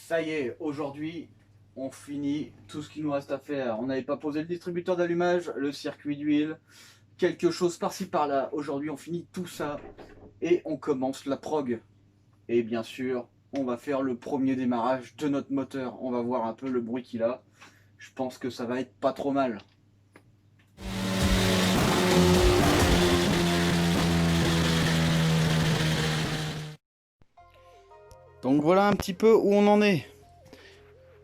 Ça y est, aujourd'hui, on finit tout ce qu'il nous reste à faire. On n'avait pas posé le distributeur d'allumage, le circuit d'huile, quelque chose par-ci par-là. Aujourd'hui, on finit tout ça et on commence la prog. Et bien sûr, on va faire le premier démarrage de notre moteur. On va voir un peu le bruit qu'il a. Je pense que ça va être pas trop mal. Donc voilà un petit peu où on en est.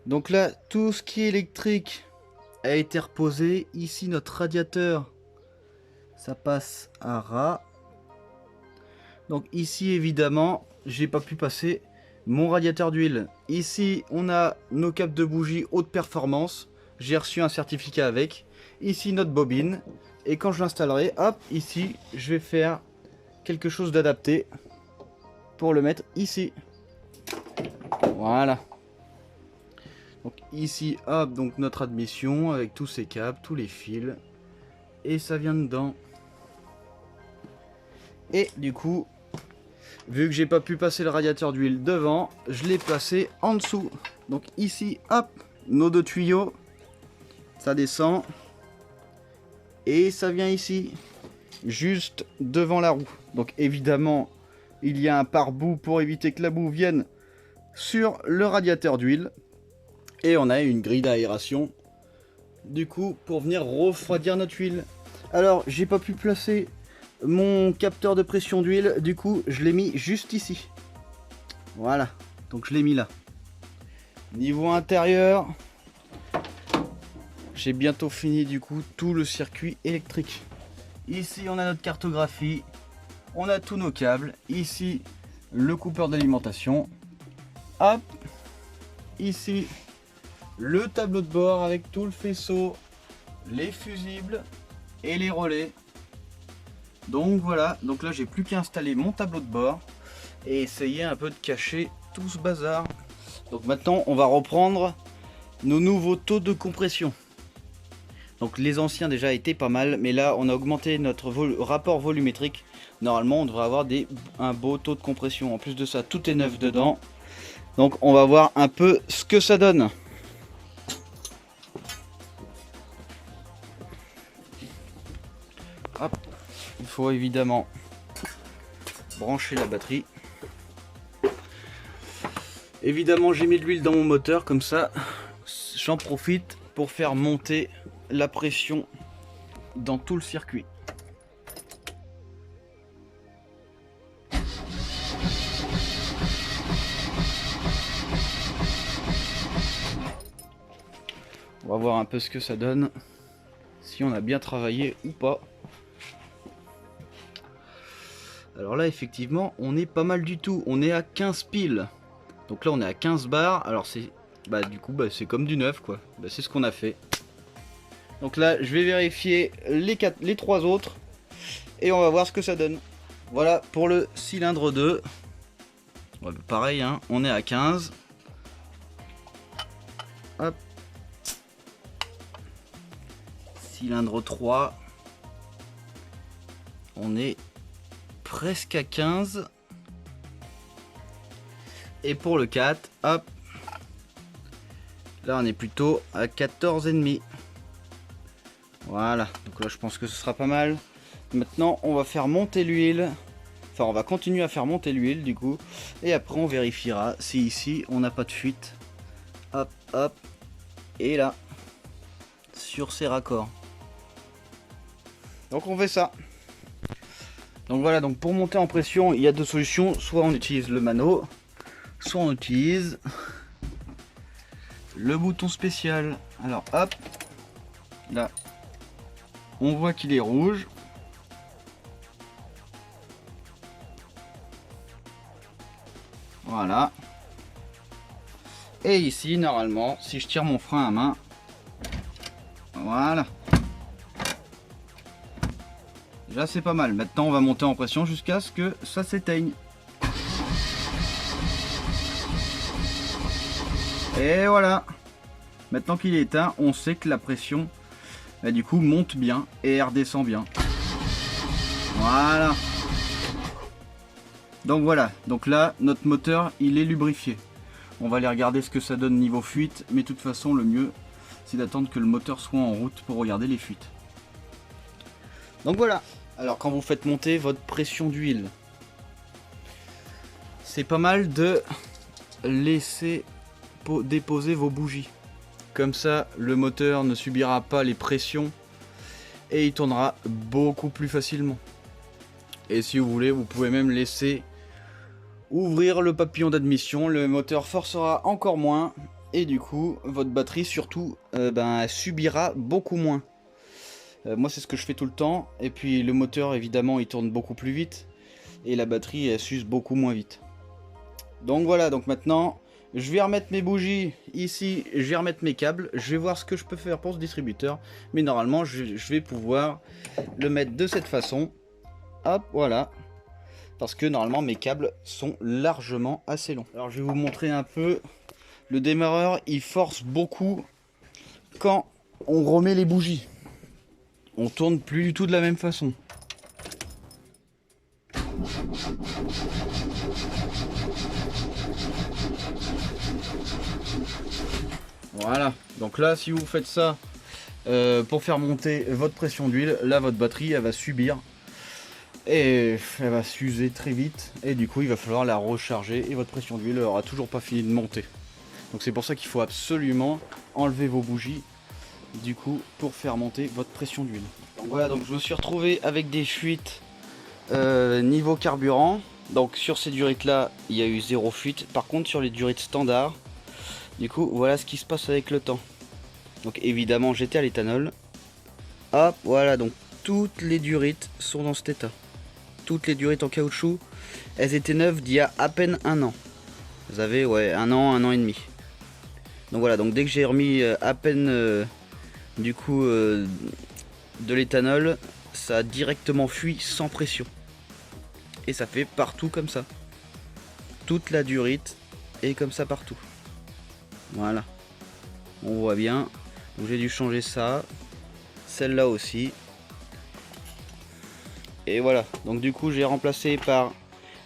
Donc là, tout ce qui est électrique a été reposé. Ici, notre radiateur, ça passe à ras. Donc ici, évidemment, j'ai pas pu passer mon radiateur d'huile. Ici, on a nos câbles de bougie haute performance. J'ai reçu un certificat avec. Ici, notre bobine. Et quand je l'installerai, hop, ici, je vais faire quelque chose d'adapté pour le mettre ici. Voilà. Donc ici, hop, donc notre admission avec tous ces câbles, tous les fils. Et ça vient dedans. Et du coup, vu que j'ai pas pu passer le radiateur d'huile devant, je l'ai placé en dessous. Donc ici, hop, nos deux tuyaux. Ça descend. Et ça vient ici, juste devant la roue. Donc évidemment, il y a un pare-boue pour éviter que la boue vienne sur le radiateur d'huile. Et on a une grille d'aération, du coup, pour venir refroidir notre huile. Alors, j'ai pas pu placer mon capteur de pression d'huile, du coup, je l'ai mis juste ici. Voilà, donc je l'ai mis là. Niveau intérieur, j'ai bientôt fini du coup tout le circuit électrique. Ici, on a notre cartographie, on a tous nos câbles. Ici, le coupeur d'alimentation. Hop, ici, le tableau de bord avec tout le faisceau, les fusibles et les relais. Donc voilà, donc là j'ai plus qu'à installer mon tableau de bord et essayer un peu de cacher tout ce bazar. Donc maintenant on va reprendre nos nouveaux taux de compression. Donc les anciens déjà étaient pas mal, mais là on a augmenté notre rapport volumétrique. Normalement on devrait avoir un beau taux de compression. En plus de ça, tout est neuf dedans. Donc on va voir un peu ce que ça donne. Hop. Il faut évidemment brancher la batterie. Évidemment, j'ai mis de l'huile dans mon moteur, comme ça, j'en profite pour faire monter la pression dans tout le circuit. On va voir un peu ce que ça donne, si on a bien travaillé ou pas. Alors là, effectivement, on est pas mal du tout. On est à 15 piles. Donc là, on est à 15 bars. Alors c'est, du coup, c'est comme du neuf, quoi. C'est ce qu'on a fait. Donc là, je vais vérifier les trois autres. Et on va voir ce que ça donne. Voilà pour le cylindre 2. Ouais, pareil, hein, on est à 15. Hop. Cylindre 3. On est presque à 15. Et pour le 4, hop, là on est plutôt à 14,5. Voilà, donc là je pense que ce sera pas mal. Maintenant on va faire monter l'huile. Enfin on va continuer à faire monter l'huile du coup. Et après on vérifiera si ici on n'a pas de fuite. Hop, hop. Et là, sur ces raccords. Donc on fait ça. Donc voilà, donc pour monter en pression, il y a deux solutions. Soit on utilise le mano, soit on utilise le bouton spécial. Alors hop, là, on voit qu'il est rouge. Voilà. Et ici, normalement, si je tire mon frein à main, voilà. Là c'est pas mal. Maintenant on va monter en pression jusqu'à ce que ça s'éteigne. Et voilà. Maintenant qu'il est éteint, on sait que la pression du coup monte bien et elle redescend bien. Voilà. Donc voilà. Donc là notre moteur il est lubrifié. On va aller regarder ce que ça donne niveau fuite, mais de toute façon le mieux c'est d'attendre que le moteur soit en route pour regarder les fuites. Donc voilà. Alors quand vous faites monter votre pression d'huile, c'est pas mal de laisser déposer vos bougies. Comme ça le moteur ne subira pas les pressions et il tournera beaucoup plus facilement. Et si vous voulez, vous pouvez même laisser ouvrir le papillon d'admission, le moteur forcera encore moins et du coup votre batterie surtout subira beaucoup moins. Moi c'est ce que je fais tout le temps, et puis le moteur évidemment il tourne beaucoup plus vite et la batterie elle s'use beaucoup moins vite. Donc voilà, donc maintenant je vais remettre mes bougies ici, je vais remettre mes câbles, je vais voir ce que je peux faire pour ce distributeur, mais normalement je vais pouvoir le mettre de cette façon. Hop, voilà. Parce que normalement mes câbles sont largement assez longs. Alors je vais vous montrer un peu. Le démarreur il force beaucoup quand on remet les bougies. On tourne plus du tout de la même façon. Voilà, donc là si vous faites ça pour faire monter votre pression d'huile, là votre batterie elle va subir et elle va s'user très vite et du coup il va falloir la recharger et votre pression d'huile aura toujours pas fini de monter. Donc c'est pour ça qu'il faut absolument enlever vos bougies du coup pour faire monter votre pression d'huile. Donc voilà, donc je me suis retrouvé avec des fuites niveau carburant. Donc sur ces durites là il y a eu 0 fuite, par contre sur les durites standards, du coup voilà ce qui se passe avec le temps. Donc évidemment j'étais à l'éthanol, hop voilà, donc toutes les durites sont dans cet état. Toutes les durites en caoutchouc, elles étaient neuves d'il y a à peine un an. Vous avez ouais un an et demi. Donc voilà, donc dès que j'ai remis à peine du coup de l'éthanol, ça a directement fui sans pression. Et ça fait partout comme ça. Toute la durite est comme ça partout. Voilà. On voit bien. Donc j'ai dû changer ça. Celle-là aussi. Et voilà. Donc du coup j'ai remplacé par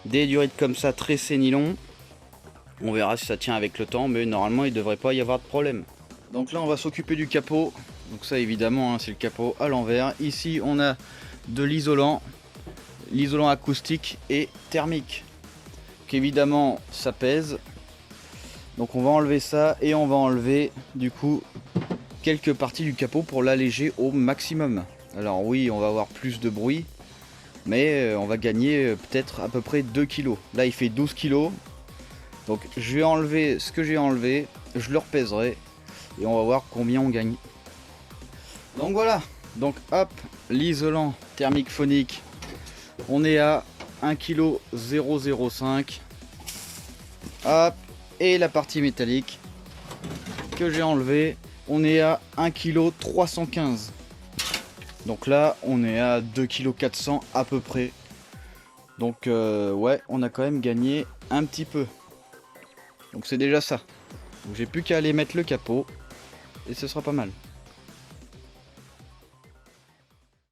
des durites comme ça tressées nylon. On verra si ça tient avec le temps, mais normalement il ne devrait pas y avoir de problème. Donc là on va s'occuper du capot. Donc ça évidemment hein, c'est le capot à l'envers. Ici on a de l'isolant. L'isolant acoustique et thermique. Donc évidemment ça pèse. Donc on va enlever ça et on va enlever du coup quelques parties du capot pour l'alléger au maximum. Alors oui on va avoir plus de bruit, mais on va gagner peut-être à peu près 2 kg. Là il fait 12 kg. Donc je vais enlever ce que j'ai enlevé, je le repèserai et on va voir combien on gagne. Donc voilà, donc hop, l'isolant thermique phonique, on est à 1,005 kg. Hop, et la partie métallique que j'ai enlevé, on est à 1,315 kg. Donc là on est à 2,400 kg à peu près. Donc ouais, on a quand même gagné un petit peu. Donc c'est déjà ça. Donc j'ai plus qu'à aller mettre le capot et ce sera pas mal.